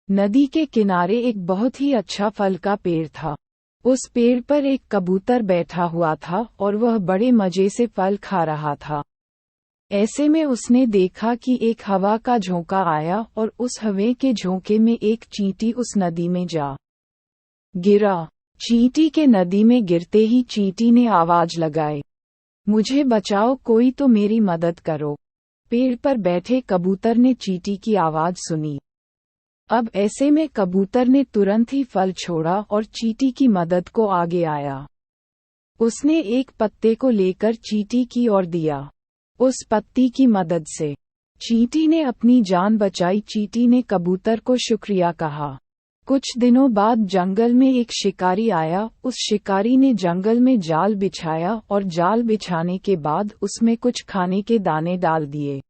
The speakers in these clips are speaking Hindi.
नदी के किनारे एक बहुत ही अच्छा फल का पेड़ था। उस पेड़ पर एक कबूतर बैठा हुआ था और वह बड़े मजे से फल खा रहा था। ऐसे में उसने देखा कि एक हवा का झोंका आया और उस हवा के झोंके में एक चींटी उस नदी में जा गिरा। चींटी के नदी में गिरते ही चींटी ने आवाज लगाई, मुझे बचाओ, कोई तो मेरी मदद करो। पेड़ पर बैठे कबूतर ने चींटी की आवाज सुनी। अब ऐसे में कबूतर ने तुरंत ही फल छोड़ा और चींटी की मदद को आगे आया। उसने एक पत्ते को लेकर चींटी की ओर दिया। उस पत्ती की मदद से चींटी ने अपनी जान बचाई। चींटी ने कबूतर को शुक्रिया कहा। कुछ दिनों बाद जंगल में एक शिकारी आया। उस शिकारी ने जंगल में जाल बिछाया और जाल बिछाने के बाद उसमें कुछ खाने के दाने डाल दिए।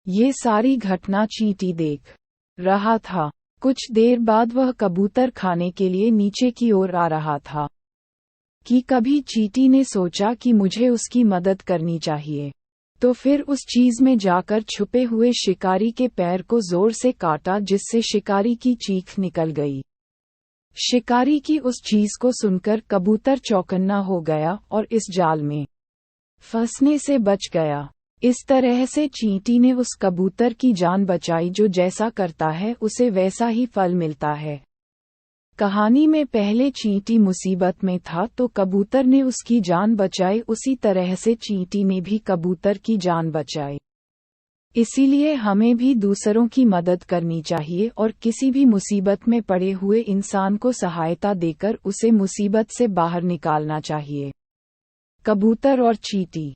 ये सारी घटना चींटी देख रहा था। कुछ देर बाद वह कबूतर खाने के लिए नीचे की ओर आ रहा था कि कभी चींटी ने सोचा कि मुझे उसकी मदद करनी चाहिए, तो फिर उस चीज में जाकर छुपे हुए शिकारी के पैर को जोर से काटा, जिससे शिकारी की चीख निकल गई। शिकारी की उस चीज को सुनकर कबूतर चौकन्ना हो गया और इस जाल में फंसने से बच गया। इस तरह से चींटी ने उस कबूतर की जान बचाई। जो जैसा करता है उसे वैसा ही फल मिलता है। कहानी में पहले चींटी मुसीबत में था तो कबूतर ने उसकी जान बचाई, उसी तरह से चींटी ने भी कबूतर की जान बचाई। इसीलिए हमें भी दूसरों की मदद करनी चाहिए और किसी भी मुसीबत में पड़े हुए इंसान को सहायता देकर उसे मुसीबत से बाहर निकालना चाहिए। कबूतर और चींटी।